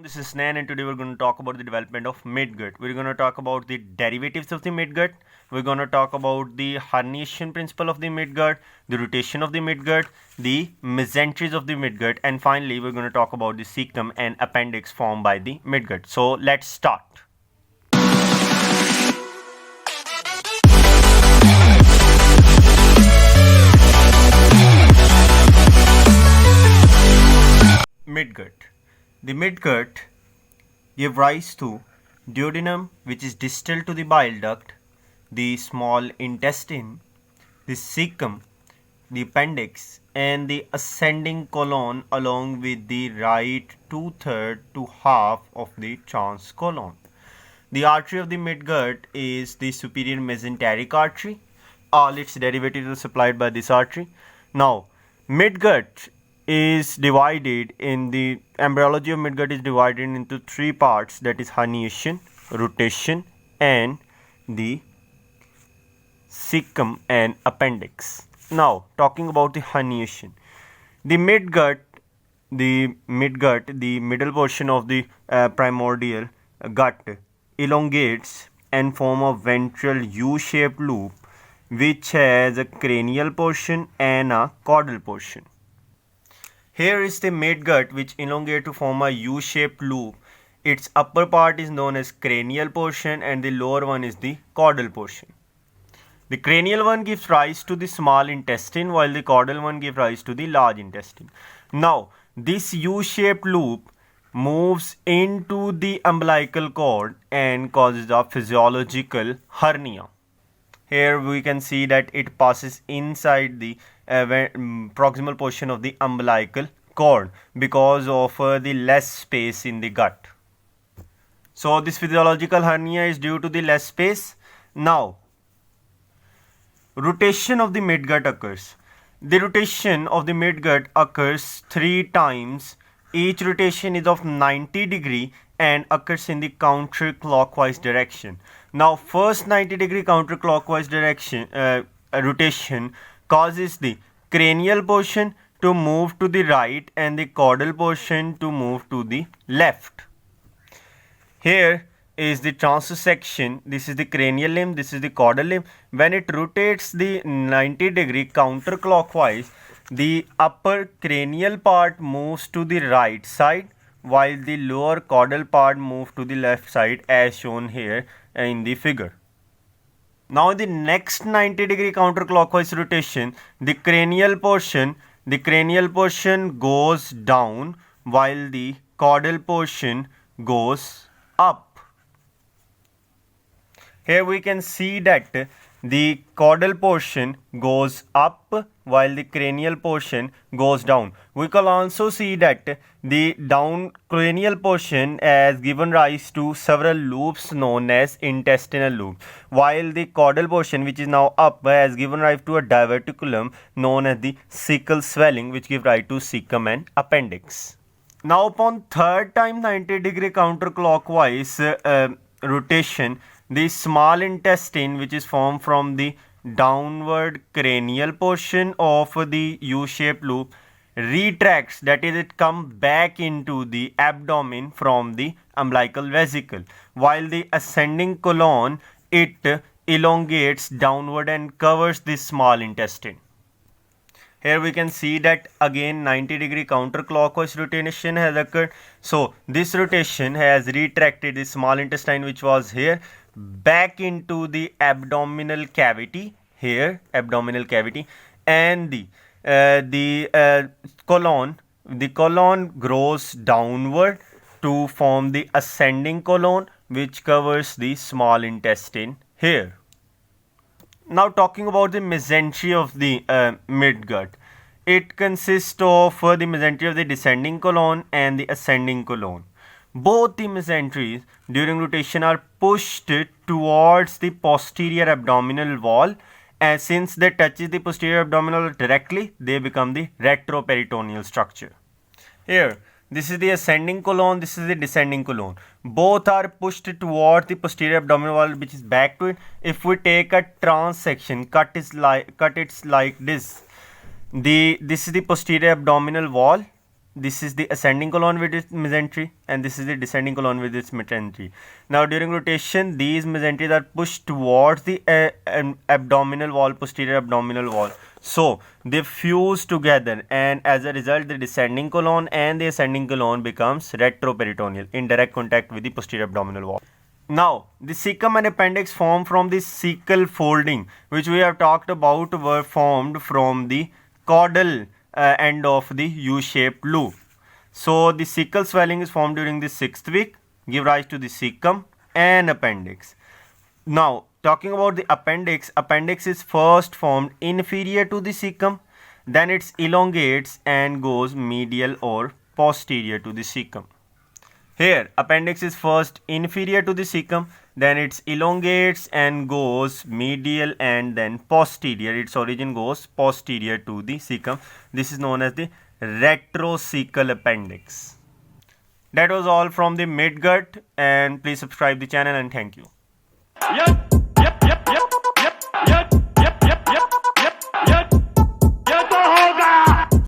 This is Snan and today we're going to talk about the development of midgut. We're going to talk about the derivatives of the midgut. We're going to talk about the herniation principle of the midgut, the rotation of the midgut, the mesenteries of the midgut, and finally we're going to talk about the cecum and appendix formed by the midgut. So let's start. Midgut. The midgut give rise to duodenum, which is distal to the bile duct, the small intestine, the cecum, the appendix, and the ascending colon along with the right 2/3 to half of the trans colon. The artery of the midgut is the superior mesenteric artery. All its derivatives are supplied by this artery. Now, midgut is divided in the embryology of midgut is divided into three parts, that is herniation, rotation, and the cecum and appendix. Now, talking about the herniation, the midgut, the middle portion of the primordial gut elongates and form a ventral U-shaped loop which has a cranial portion and a caudal portion. Here is the midgut which elongate to form a U-shaped loop. Its upper part is known as cranial portion and the lower one is the caudal portion. The cranial one gives rise to the small intestine while the caudal one gives rise to the large intestine. Now, this U-shaped loop moves into the umbilical cord and causes a physiological hernia. Here we can see that it passes inside the proximal portion of the umbilical cord because of the less space in the gut. So this physiological hernia is due to the less space. Now, rotation of the midgut occurs. The rotation of the midgut occurs 3 times. Each rotation is of 90 degree and occurs in the counterclockwise direction. Now, first 90-degree counterclockwise direction rotation causes the cranial portion to move to the right and the caudal portion to move to the left. Here is the transsection. This is the cranial limb, this is the caudal limb. When it rotates the 90-degree counterclockwise, the upper cranial part moves to the right side while the lower caudal part moves to the left side as shown here in the figure. Now in the next 90-degree counterclockwise rotation, the cranial portion goes down while the caudal portion goes up. Here we can see that the caudal portion goes up while the cranial portion goes down. We can also see that the down cranial portion has given rise to several loops known as intestinal loops, while the caudal portion, which is now up, has given rise to a diverticulum known as the cecal swelling, which gives rise to cecum and appendix. Now upon third time 90-degree counterclockwise rotation, the small intestine, which is formed from the downward cranial portion of the U-shaped loop, retracts, that is, it comes back into the abdomen from the umbilical vesicle, while the ascending colon, it elongates downward and covers the small intestine. Here we can see that again 90-degree counterclockwise rotation has occurred. So this rotation has retracted the small intestine, which was here, back into the abdominal cavity, here abdominal cavity, and the colon grows downward to form the ascending colon, which covers the small intestine here. Now talking about the mesentery of the midgut, it consists of the mesentery of the descending colon and the ascending colon. Both the mesenteries during rotation are pushed towards the posterior abdominal wall, and since they touch the posterior abdominal wall directly, they become the retroperitoneal structure. Here, this is the ascending colon, this is the descending colon. Both are pushed towards the posterior abdominal wall, which is back to it. If we take a transection, cut it like this. This is the posterior abdominal wall this is the ascending colon with its mesentery, and this is the descending colon with its mesentery. Now during rotation, these mesenteries are pushed towards the abdominal wall, posterior abdominal wall. So they fuse together, and as a result, the descending colon and the ascending colon becomes retroperitoneal in direct contact with the posterior abdominal wall. Now, the cecum and appendix formed from the cecal folding, which we have talked about, were formed from the caudal end of the U-shaped loop. So, the cecal swelling is formed during the 6th week, give rise to the cecum and appendix. Now, talking about the appendix, appendix is first formed inferior to the cecum, then it elongates and goes medial or posterior to the cecum. Here, appendix is first inferior to the cecum, then it elongates and goes medial and then posterior. Its origin goes posterior to the cecum. This is known as the retrocecal appendix. That was all from the Midgut, and please subscribe the channel and thank you. Yep.